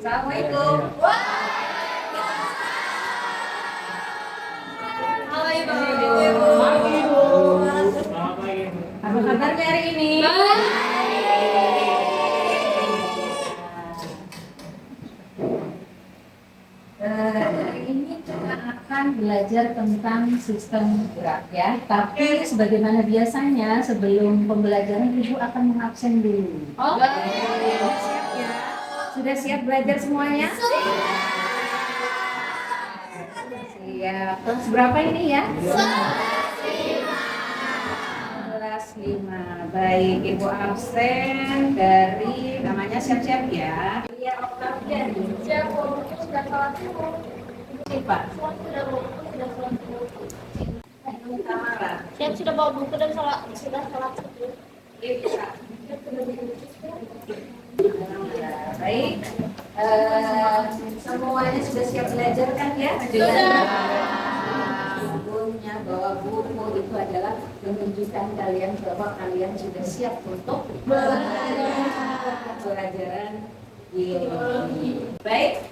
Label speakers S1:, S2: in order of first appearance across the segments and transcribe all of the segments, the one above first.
S1: Assalamualaikum. Halo Ibu. Apa kabarnya hari ini? Hari ini kita akan belajar tentang sistem gerak ya. Tapi sebagaimana biasanya sebelum pembelajaran Ibu akan mengabsen dulu. Siap ya? Sudah siap belajar semuanya? Siap. Kelas berapa ini ya? Kelas 5. Baik, Ibu absen dari namanya siap-siap ya. Iya, Oktavian. Siap, sudah sholat dulu. Pak. Tamara.
S2: Siap, sudah bawa buku dan sudah sholat.
S1: Iya. Baik, semuanya sudah siap belajar kan ya? Sudah. Bukunya, bawa buku itu adalah menunjukkan kalian bahwa kalian sudah siap untuk belajar pelajaran ini. Baik,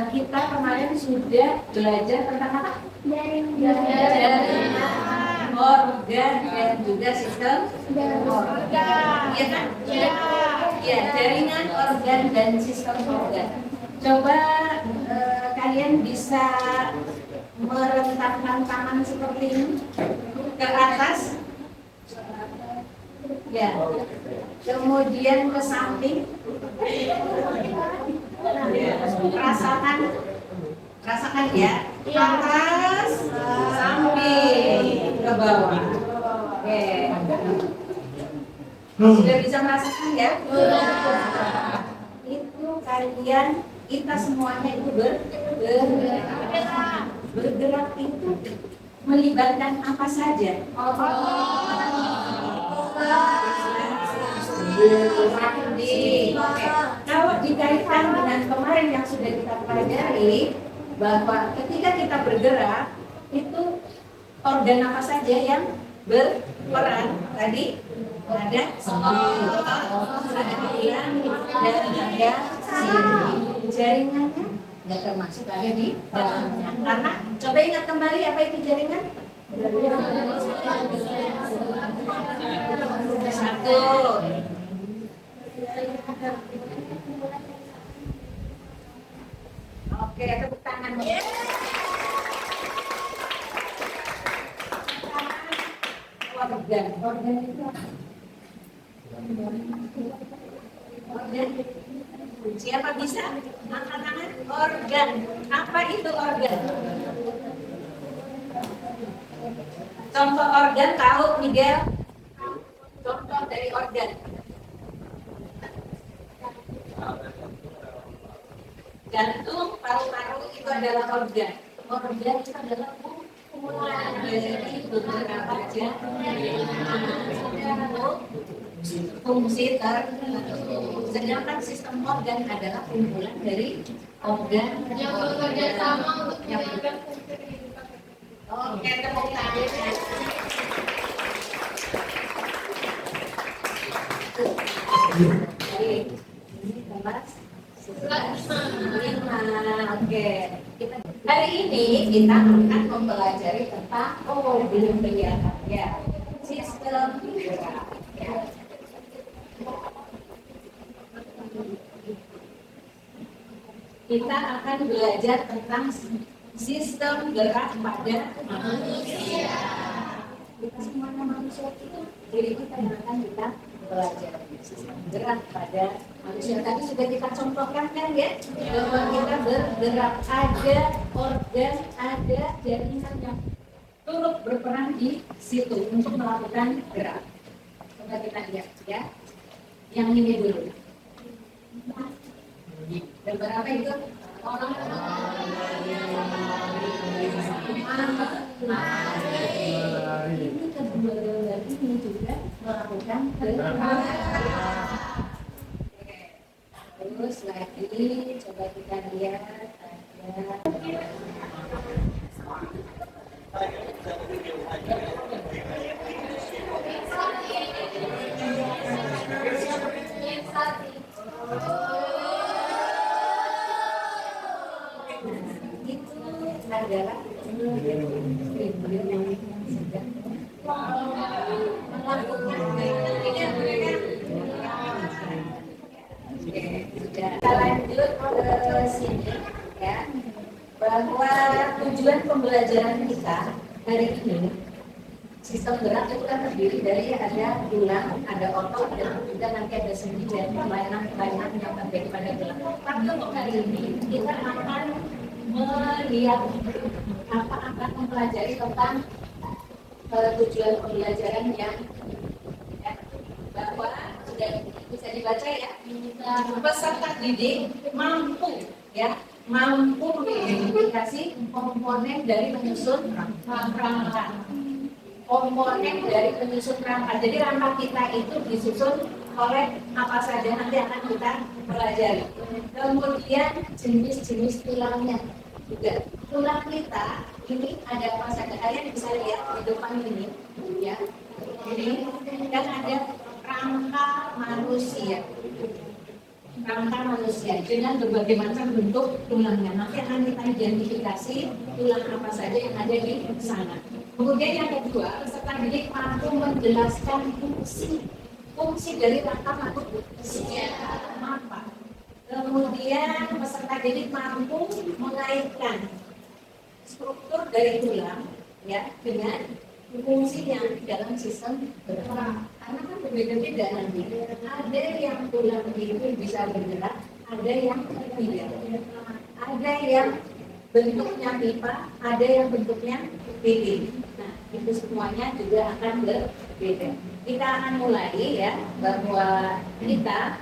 S1: kita kemarin sudah belajar tentang apa? Jaringan, organ dan juga sistem organ. Iya kan? Ya, jaringan organ dan sistem organ. Coba kalian bisa merentangkan tangan seperti ini ke atas. Ya. Kemudian ke samping. Rasakan ya. Atas, samping, ke bawah. Oke. Sudah bisa merasakan ya? Itu kalian, kita semuanya itu bergerak itu melibatkan apa saja? Kalau dikaitkan dengan kemarin yang sudah kita pelajari, bahwa ketika kita bergerak itu organ apa saja yang berperan tadi? Ada dan ada jaringannya nggak termasuk ada di dalamnya. Karena coba ingat kembali apa itu jaringan? Satu. Oke, tepuk tangan. Organ itu apa? Organ. Siapa bisa angkat tangan? Organ. Apa itu organ? Contoh organ tahu Miguel? Contoh dari organ. Jantung, paru-paru itu adalah organ. Organ itu adalah kumpulan dari beberapa fungsi tertentu. Sedangkan sistem organ adalah kumpulan dari organ
S2: Yang bekerja sama untuk
S1: yang
S2: menjaga fungsi kehidupan.
S1: Oke, tepuk tangan. Baik, ini kelas 5. Oke, hari ini kita akan mempelajari tentang belum kelihatan ya sistem gerak. Ya. Kita akan belajar tentang sistem gerak pada manusia. Kita semuanya manusia itu, jadi kita yang akan kita belajar sistem gerak pada manusia. Tadi sudah kita contohkan kan ya, bahwa kita bergerak, ada organ, ada jaringan yang turut berperan di situ untuk melakukan gerak. Coba kita lihat ya, yang ini dulu. Berapa itu? Ini kedua gambar ini juga melakukan gerak. Terus lagi coba kita lihat ada. Itu adalah tribun yang sedang melakukan penelitian mereka. Kita lanjut ke sini ya, bahwa tujuan pembelajaran kita hari ini, sistem gerak itu kan terdiri dari ada tulang, ada otot, dan juga nanti ada sendi dan kelainan-kelainan yang terjadi pada tulang. Tapi untuk hari ini kita akan melihat akan mempelajari tentang tujuan pembelajaran yang ya, bahwa sudah bisa dibaca ya, peserta didik mampu mengidentifikasi komponen dari penyusun rangka. Komponen dari penyusun rangka. Jadi rangka kita itu disusun oleh apa saja nanti akan kita pelajari. Kemudian jenis-jenis tulangnya juga. Tulang kita ini ada apa saja? Kalian bisa lihat di depan ini, ya. Ini kan ada rangka manusia. Rangka manusia dengan berbagai macam bentuk tulangnya. Nanti akan kita identifikasi tulang apa saja yang ada di sana. Kemudian yang kedua, peserta didik mampu menjelaskan fungsi dari rangka manusia apa. Kemudian peserta didik mampu mengaitkan struktur dari tulang ya dengan fungsi yang di dalam sistem bergerak. Karena kan berbeda-beda nanti. Ada yang tulang itu bisa bergerak, ada yang tidak. Ada yang bentuknya pipa, ada yang bentuknya lilin. Nah, itu semuanya juga akan berbeda. Kita akan mulai ya, bahwa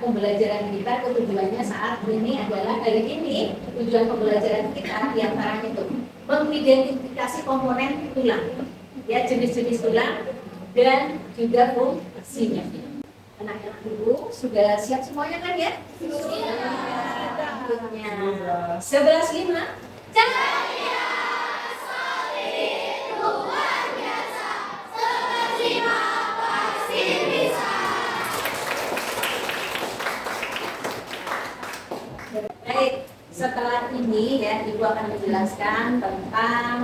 S1: pembelajaran kita tujuannya saat ini adalah hari ini tujuan pembelajaran kita diantaranya itu mengidentifikasi komponen tulang, ya jenis-jenis tulang dan juga fungsinya. Anak-anak dulu sudah siap semuanya kan ya? Siap. 11.5.
S2: Cahaya solid luar biasa, sebersima pasti bisa.
S1: Baik, setelah ini ya Ibu akan menjelaskan tentang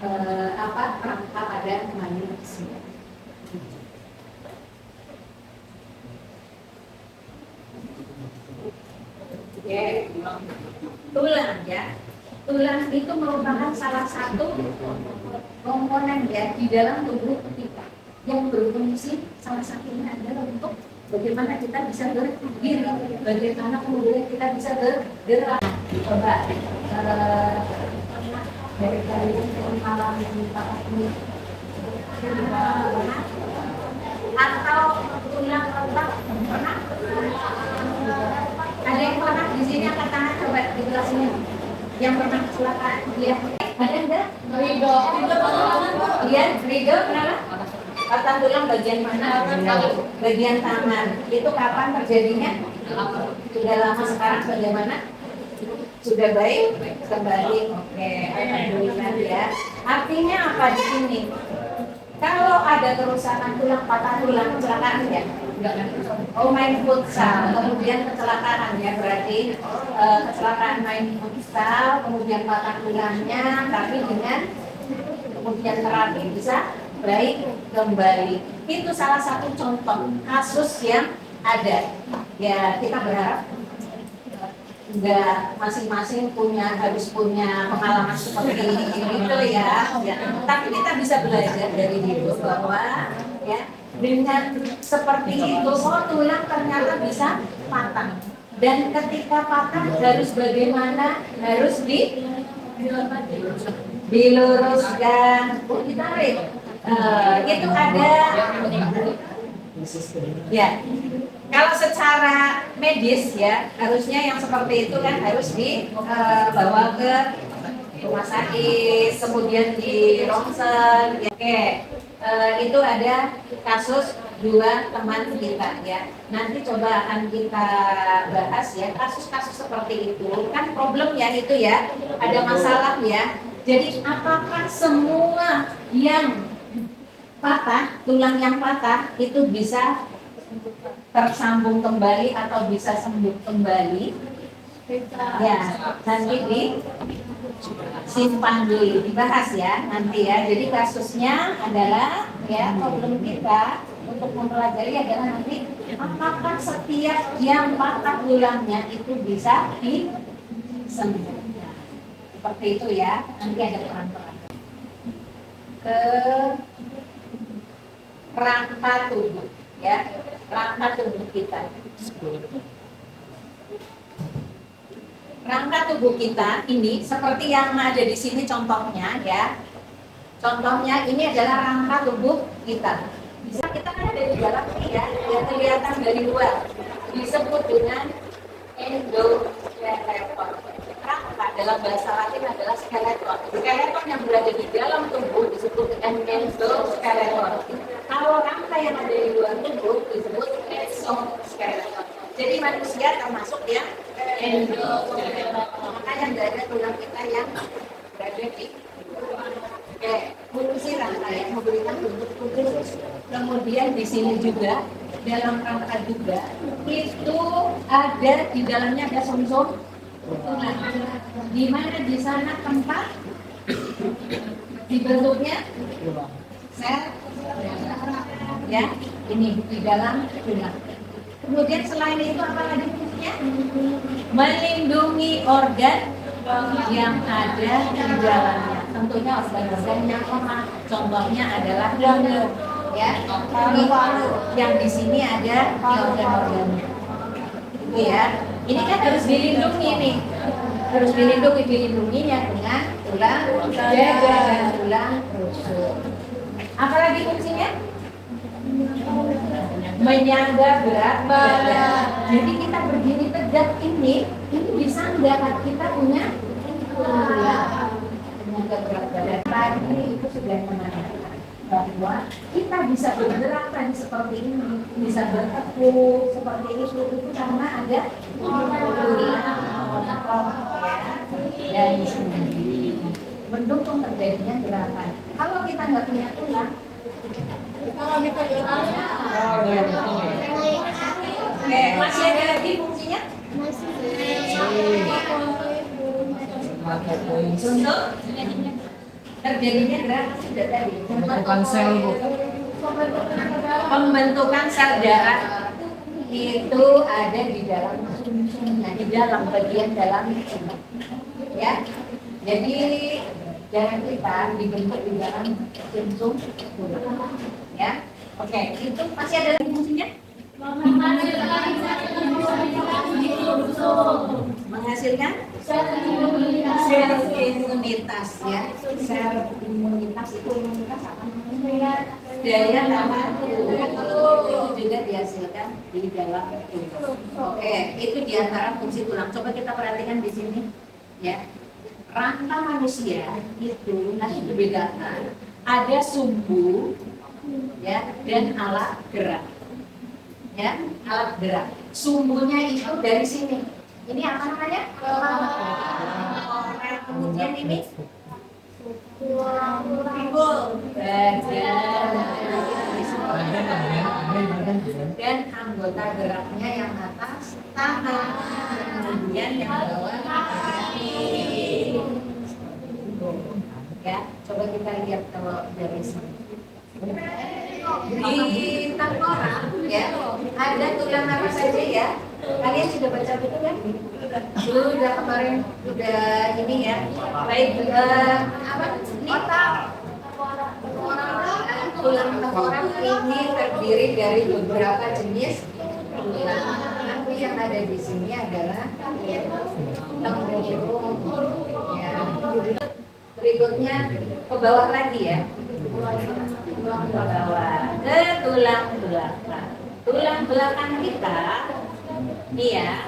S1: rangka pada manusia. Oke, tulang ya. Tulang itu merupakan salah satu komponen ya di dalam tubuh kita yang berfungsi, salah satunya adalah untuk bagaimana kita bisa berdiri, bagaimana kemudian kita bisa bergerak. Coba dari kalian mengalami ini atau tulang retak pernah? Ada yang pernah di sini angkat tangan, coba di kelas ini yang pernah kecelakaan dia ada enggak?
S2: Ridho.
S1: Iya, Ridho kenapa? Patah tulang bagian mana? Bagian tangan. Itu kapan terjadinya? Sudah lama. Sekarang bagaimana? Sudah baik kembali. Oke, alhamdulillah ya. Artinya apa di sini? Kalau ada kerusakan tulang, patah tulang, kecelakaan ya? Oh, main futsal, kemudian kecelakaan ya, berarti kecelakaan main futsal, kemudian patah tulangnya, tapi dengan kemudian terapi bisa baik kembali. Itu salah satu contoh kasus yang ada. Ya, kita berharap enggak masing-masing harus punya pengalaman seperti itu ya. Tapi kita bisa belajar dari itu bahwa ya dengan seperti itu, tulang ternyata bisa patah. Dan ketika patah harus bagaimana? Harus diluruskan. Ditarik. Itu ada. Ya. Kalau secara medis ya harusnya yang seperti itu kan harus dibawa ke rumah sakit, kemudian di ronsen. Ya. Oke. Itu ada kasus 2 teman kita ya. Nanti coba akan kita bahas ya kasus-kasus seperti itu. Kan problem ya itu ya. Ada masalah ya. Jadi apakah semua yang patah, tulang yang patah itu bisa tersambung kembali atau bisa sembuh kembali? Ya, nanti simpan dulu, dibahas ya nanti ya. Jadi kasusnya adalah ya, problem kita untuk mempelajari adalah nanti apakah setiap yang patah tulangnya itu bisa disembuhkan. Seperti itu ya, nanti ada peran-peran. Ke rangka tubuh ya, rangka tubuh kita. Rangka tubuh kita ini seperti yang ada di sini contohnya ya. Contohnya ini adalah rangka tubuh kita. Bisa kita kan ada di dalam ini ya, yang kelihatan dari luar. Disebut dengan endoskeleton. Rangka dalam bahasa Latin adalah skeleton. Skeleton yang berada di dalam tubuh disebut dengan endoskeleton. Kalau rangka yang ada di luar tubuh disebut exoskeleton. Jadi manusia termasuk yang endoskeleton. Makanya berada tulang kita yang berada di fungsi rangka yang memberikan bentuk tubuh. Kemudian di sini juga dalam rangka juga itu ada di dalamnya ada sumsum tulang. Di mana di sana tempat dibentuknya sel ya, ini di dalam tulang. Kemudian selain itu apa lagi fungsinya? Melindungi organ yang ada di dalamnya. Tentunya organ-organ yang lemah. Contohnya adalah jantung, ya. Yang di sini ada organ-organnya. Itu ya. Ini kan harus dilindungi nih. Harus dilindunginya dengan tulang dada dan tulang rusuk. Apalagi fungsinya? Menyangga berat badan. Jadi kita berdiri tegak ini disangga kita punya tulang. Menyangga berat badan. Tadi itu sudah menandakan bahwa kita bisa bergerak tadi seperti ini, bisa bertekuk seperti itu karena ada tulang dan mendukung terjadinya gerakan. Kalau kita nggak punya tulang, masih ada lagi fungsinya? Untuk terjadinya gerakan sudah tadi.
S3: Pembentukan sel, Bu.
S1: Pembentukan sel darah itu ada di dalam sumsumnya, di dalam bagian dalam sumsum. Ya, jadi darah kita dibentuk di dalam sumsum. Ya, oke, itu masih ada lagi fungsinya? Menghasilkan sel imunitas ya. Sel imunitas itu apa namanya? Daya tahan tubuh itu juga dihasilkan di dalam tubuh. Oke, itu diantara fungsi tulang. Coba kita perhatikan di sini ya. Rangka manusia itu nanti dibedakan ada sumbu ya dan alat gerak. Ya, alat gerak. Sumbunya itu dari sini. Ini apa namanya? Kemudian ini pinggul, dan anggota geraknya yang atas tangan, kemudian yang bawah kaki. Ya, coba kita lihat kalau dari sini. Di tengkorak ya ada tulang apa saja ya? Kalian sudah baca buku kan? Sudah kemarin sudah ini ya. Baik apa ini? Tulang tengkorak ini terdiri dari beberapa jenis tulang. Nanti yang ada di sini adalah tengkorak. Ya. Berikutnya ke bawah lagi ya. Ke bawah ke tulang belakang. Tulang belakang kita nih ya,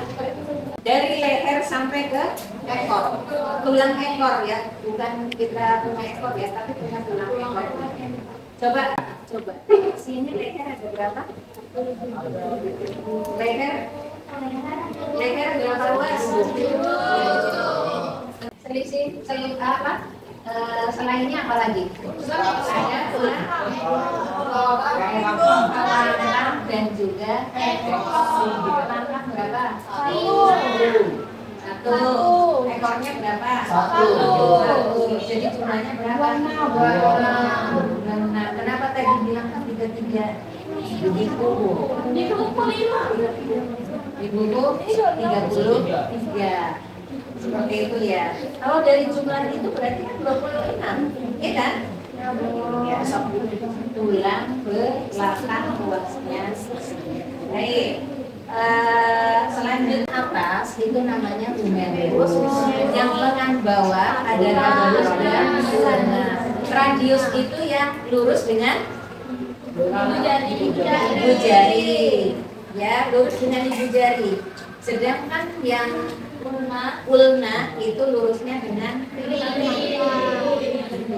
S1: dari leher sampai ke ekor. Tulang ekor ya, bukan kita punya ekor ya, tapi punya tulang ekor. Coba sini leher ada berapa? Leher berapa luas? Selisih apa? Selainnya apa lagi? Ada tulang belakang dan juga ekor. Belakang berapa? Satu. Ekor ekornya berapa?
S3: Satu.
S1: Jadi jumlahnya berapa? 26. Kenapa tadi bilang 33? Di buku. Di buku 33. Seperti itu ya. Kalau dari jumlah itu berarti kan 26. Iya kan? Ya, tulang belakang luasnya. Baik. Selanjutnya atas itu namanya humerus. Yang lengan bawah adalah lurus dan sana. Radius itu yang lurus dengan ibu jari. Ya, lurus dengan ibu jari. Sedangkan yang ulna itu lurusnya dengan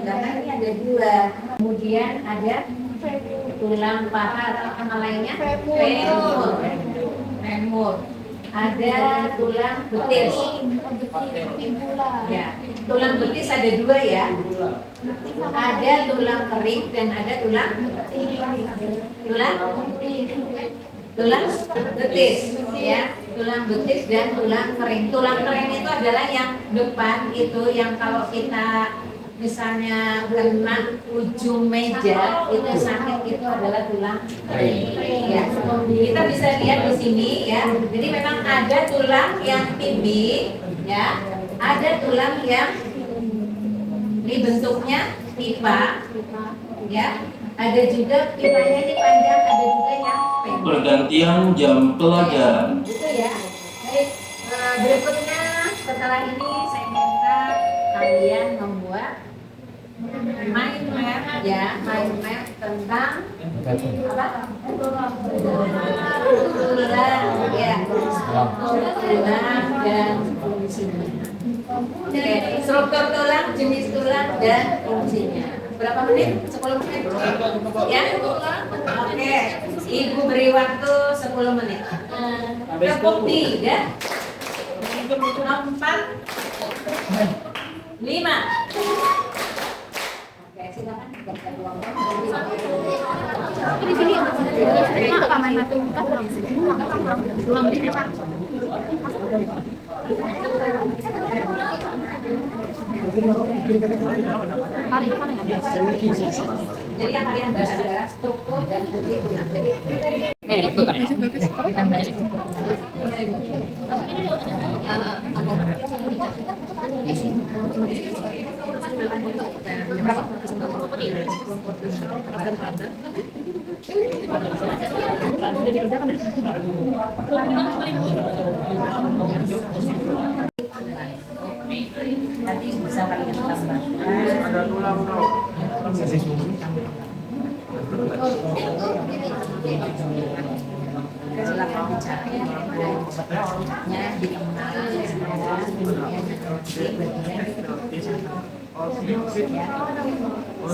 S1: karena ini ada dua. Kemudian ada tulang paha atau nama lainnya femur. Ada tulang betis. Ya, tulang betis ada dua ya. Ada tulang kering dan ada tulang betis ya. Tulang betis dan tulang kering. Tulang kering itu adalah yang depan itu yang kalau kita misalnya kena ujung meja itu sakit itu adalah tulang kering. Ya. Kita bisa lihat di sini ya. Jadi memang ada tulang yang tinggi ya. Ada tulang yang ini bentuknya pipa ya. Ada juga pipanya ini panjang, ada juga yang pendek.
S3: Pergantian jam pelajaran.
S1: Gitu ya. Baik, berikutnya setelah ini saya minta kalian membuat mind map ya, mind map tentang apa? Tulang ya, tulang dan fungsinya. Oke, struktur tulang, jenis tulang dan fungsinya. Berapa menit? 10 menit? Ya? Oke. Ibu beri waktu 10 menit. Tepuk 3 4 5. Oke, silakan.
S2: Di sini apa main mati? Belum di depan.
S1: Jadi yang kalian bahas adalah struktur dan fungsi tulang. Nanti bisa kalian tambahkan.
S4: Ada tulang dong.
S1: Silakan bicara ya di tengah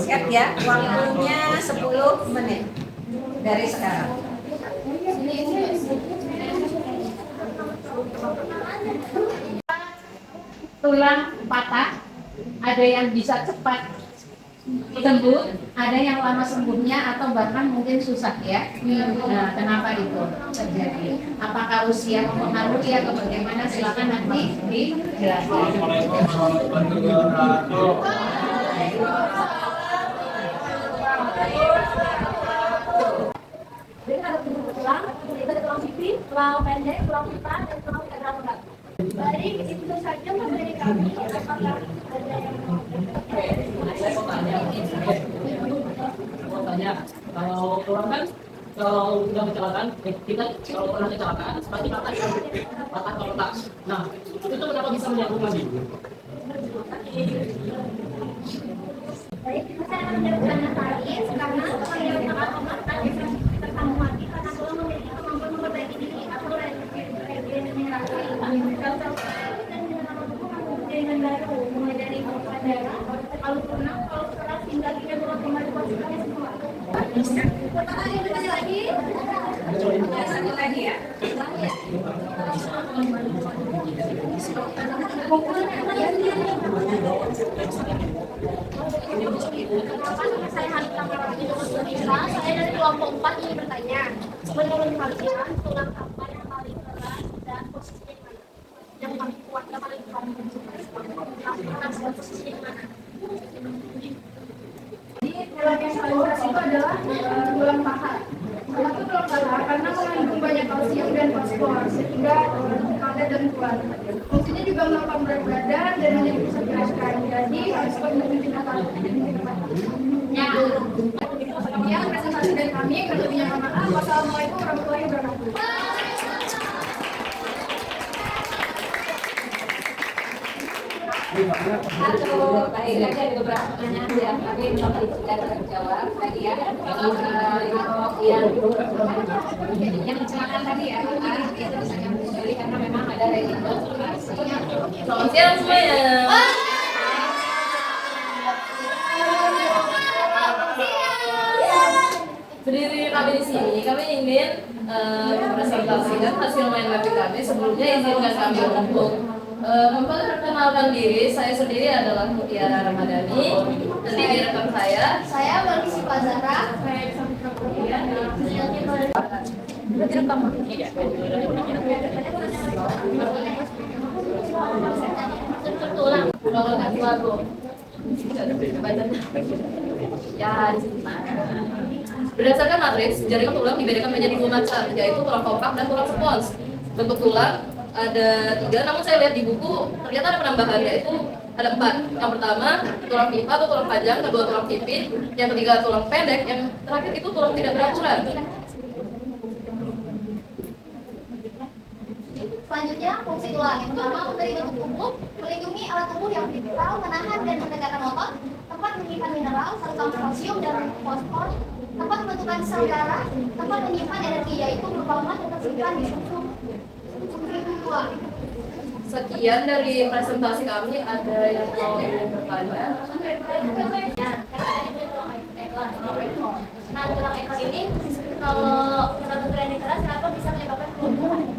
S1: siap ya, waktunya 10 menit dari sekarang. Tulang patah ada yang bisa cepat sembuh, ada yang lama sembuhnya atau bahkan mungkin susah ya. Nah, kenapa itu terjadi? Apakah usia mempengaruhi atau bagaimana? Silakan nanti dijelaskan.
S2: Jadi ada tulang, ada tulang sipit, tulang pendek, tulang pita, dan tulang tegang. Baik, itu saja materi kami. Apakah ada yang
S5: mau tanya, kalau orang kan kalau udah kecelakaan, kita kalau pernah kecelakaan pasti patah kalau tak. Nah, itu kenapa bisa menyambung lagi?
S2: baik, saya akan menjelaskan tadi karena pengadilan sangat memaksa tertamu mati karena tulang memiliki kemampuan memperbaiki diri atau dengan baru mulai dari pembekuan darah, lalu tunang, lalu keras hingga kita turun kembali posisinya semua. Pertanyaan lagi?
S1: Satu lagi ya.
S2: Saya Hanifah Indonesia, saya dari kelompok 4 ingin bertanya. Menurut kalian, tulang apa yang paling keras dan posisinya yang paling kuat, yang paling kuat? Fungsinya juga melakukan berat badan dan menjadi pusat gerakan. Jadi harus menunjukkan apa ya, presentasi dari kami. Berikutnya maaf. Wassalamualaikum warahmatullahi wabarakatuh.
S1: Halo, baik. Tadi ada beberapa pertanyaan yang kami belum bisa terjawab tadi ya. Yang kecelakaan tadi ya, itu bisa kami kembali karena memang ada resiko.
S6: Selamat siang semuanya. Berdiri kami di sini, kami ingin mempresentasikan hasil mind mapping kami. Sebelumnya izinkan kami untuk memperkenalkan diri. Saya sendiri adalah Mutiara Ramadhani dan ini rekan saya.
S2: Saya Balkis Pazara.
S6: Tulang kaki lagu. Ya, di sini. Berdasarkan matriks, jaringan tulang dibedakan menjadi dua macam, yaitu tulang kompak dan tulang spons. Bentuk tulang ada 3, namun saya lihat di buku ternyata ada penambahan, yaitu ada 4. Yang pertama tulang pipa atau tulang panjang, kedua tulang pipit, yang ketiga tulang pendek, yang terakhir itu tulang tidak beraturan.
S2: Selanjutnya, fungsi tulang. Yang pertama, memberi bentuk tubuh, melindungi alat tubuh yang vital, menahan dan menegakkan otot, tempat menyimpan mineral, serta kalsium dan fosfor, tempat membentukkan sel darah, tempat menyimpan energi, yaitu berupa lemak yang tersimpan di sumsum tulang.
S6: Sekian dari presentasi kami. Ada yang mau bertanya?
S2: Nah, tulang ekor ini kalau benturan yang keras, kenapa bisa menyebabkan kelumpuhan?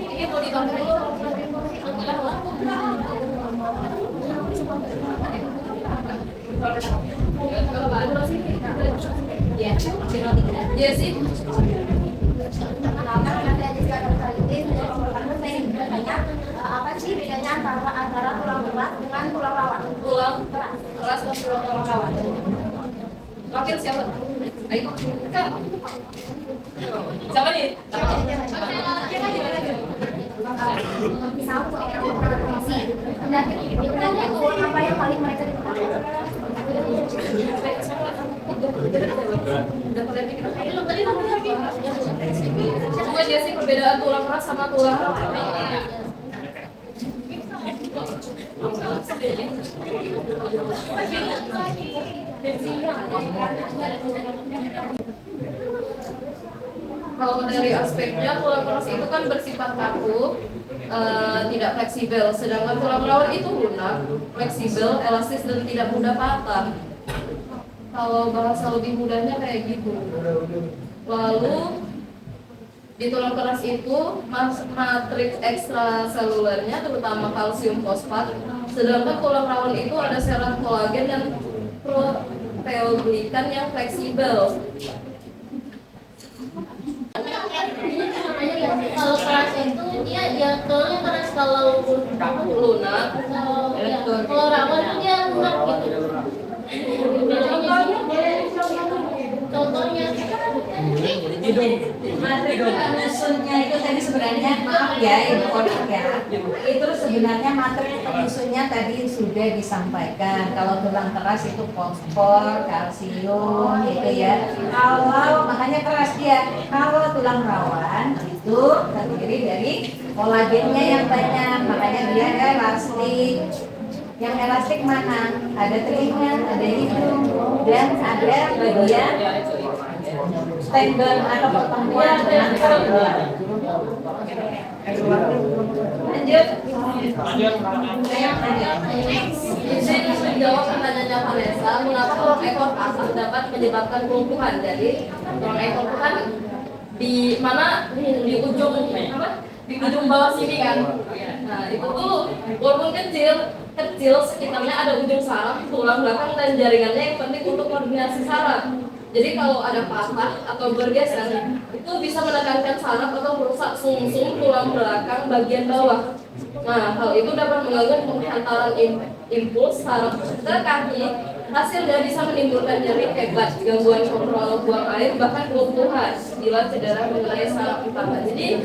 S6: Ini mau ditonton dulu. Iya sih.
S2: Apa sih bedanya antara tulang keras dengan tulang rawan?
S6: Tulang keras dan tulang rawan. Wakil siapa? Ayo. Siapa nih?
S2: Apa yang paling mereka diketahui?
S6: Coba aja sih perbedaan tulang keras sama tulang rawan. Kalau dari aspeknya tulang keras itu kan bersifat kaku, tidak fleksibel, sedangkan tulang rawan itu lunak, fleksibel, elastis dan tidak mudah patah. Kalau bahasa lebih mudahnya kayak gitu. Lalu di tulang keras itu matriks ekstraselulernya terutama kalsium fosfat, sedangkan tulang rawan itu ada serat kolagen dan proteoglikan yang fleksibel.
S7: Kalau keras itu dia tulangnya keras, kalau
S6: Lunak.
S7: kalau rawan itu dia lunak gitu. Contohnya
S1: Materi penyusunnya itu tadi sebenarnya, maaf ya Ibu Kodik ya, itu sebenarnya materi penyusunnya tadi sudah disampaikan. Kalau tulang keras itu fosfor, kalsium gitu ya. Kalau makanya keras dia. Kalau tulang rawan itu terdiri dari kolagennya yang banyak, makanya dia elastik. Yang elastik mana? Ada telinga, ada hidung, dan ada bagian tendon atau pertemuan dengan tendon. Lanjut.
S6: Izin menjawab pertanyaannya Vanessa, mengapa tulang ekor patah dapat menyebabkan kelumpuhan? Jadi tulang ekor itu kan di mana? Di ujung apa? Di ujung bawah sini kan. Nah itu tuh walaupun kecil sekitarnya ada ujung saraf, tulang belakang dan jaringannya yang penting untuk koordinasi saraf. Jadi kalau ada patah atau bergeser, itu bisa menekankan saraf atau merusak sumsum tulang belakang bagian bawah. Nah, hal itu dapat mengganggu penghantaran impuls saraf ke kaki Hasilnya bisa menimbulkan nyeri hebat, gangguan kontrol buang air, bahkan kelumpuhan bila cedera wilayah saraf utama. Jadi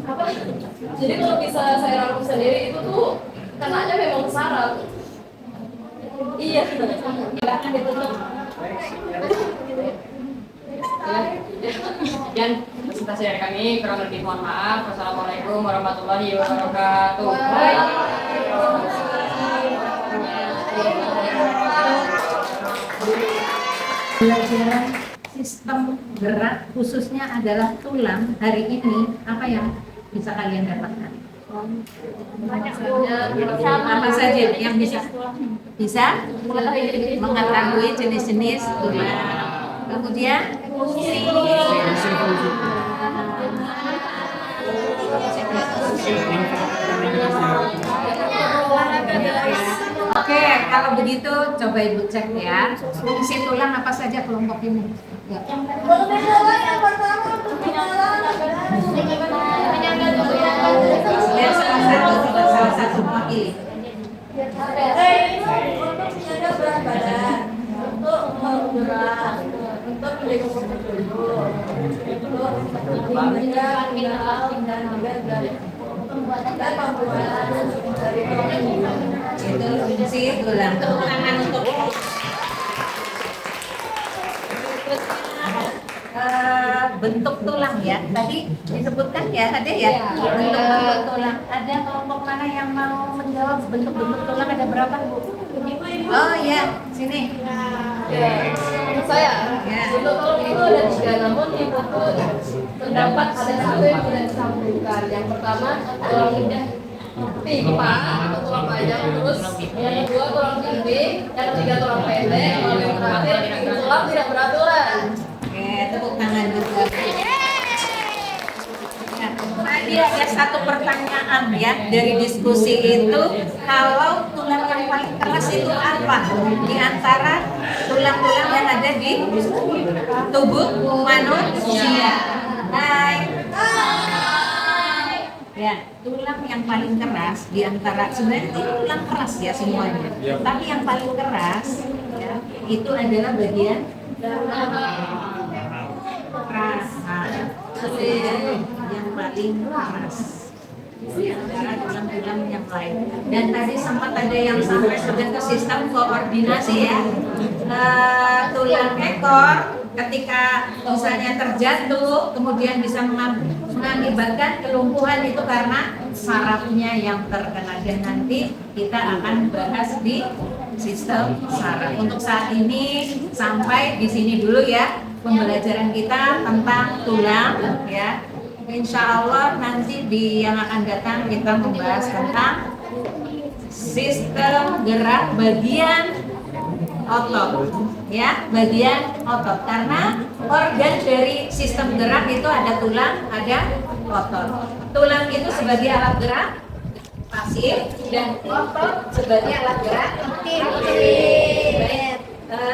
S6: apa? Jadi kalau bisa saya rangkum sendiri itu tuh kenanya memang saraf. Iya.
S1: Silakan ditutup.
S5: Dan presentasi dari kami kurang lebih mohon maaf. Wassalamualaikum warahmatullahi wabarakatuh.
S1: Pelajaran sistem gerak khususnya adalah tulang hari ini apa yang bisa kalian dapatkan? Apa saja yang bisa mengetahui jenis-jenis tulang. Kemudian Oke, kalau begitu coba Ibu cek ya. Fungsi tulang apa saja kelompok ini? Ya. Ya, salah satu mewakili. Itu fungsi tulang. Tepuk tangan untuk bentuk tulang ya. Tadi disebutkan ya, ada ya bentuk-bentuk tulang. Ada kelompok mana yang mau menjawab bentuk-bentuk tulang ada berapa, Bu? Oh ya, sini.
S6: Saya,
S1: Ya.
S6: untuk tulang itu ada 3, namun di buku terdapat ada satu yang tidak disambungkan. Yang pertama tulang pipa atau tulang panjang, terus yang kedua tulang tinggi, yang ketiga tulang pendek, kalau yang terakhir tulang tidak beraturan.
S1: Oke, tepuk tangan juga. Ya, tadi ada satu pertanyaan ya dari diskusi itu, kalau tulang yang paling keras itu apa di antara tulang-tulang yang ada di tubuh manusia? Hai. Ya, tulang yang paling keras di antara sebenarnya itu tulang keras ya semuanya. Tapi yang paling keras ya, itu adalah bagian keras. Yang paling keras di antara tulang-tulang yang lain. Dan tadi sempat ada yang sampai sudah ke sistem koordinasi ya. Tulang ekor ketika misalnya terjatuh kemudian bisa mengakibatkan kelumpuhan itu karena sarafnya yang terkena, dan nanti kita akan bahas di sistem saraf. Untuk saat ini sampai di sini dulu ya pembelajaran kita tentang tulang ya. Insya Allah nanti di yang akan datang kita membahas tentang sistem gerak bagian otot ya, bagian otot, karena organ dari sistem gerak itu ada tulang, ada otot. Tulang itu sebagai alat gerak pasif dan otot sebagai alat gerak aktif. Baik,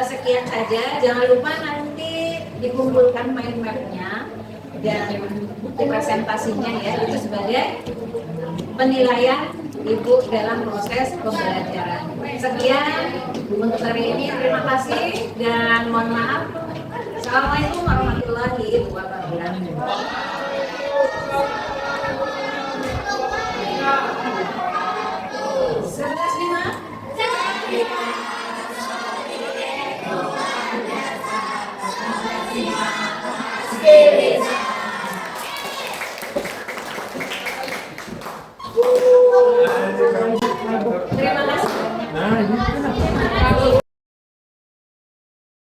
S1: sekian saja. Jangan lupa nanti dikumpulkan mind map-nya dan bukti presentasinya ya, itu sebagai penilaian Ibu dalam proses pembelajaran. Sekian untuk hari ini, terima kasih dan mohon maaf. Assalamualaikum warahmatullahi wabarakatuh. Sebelas lima.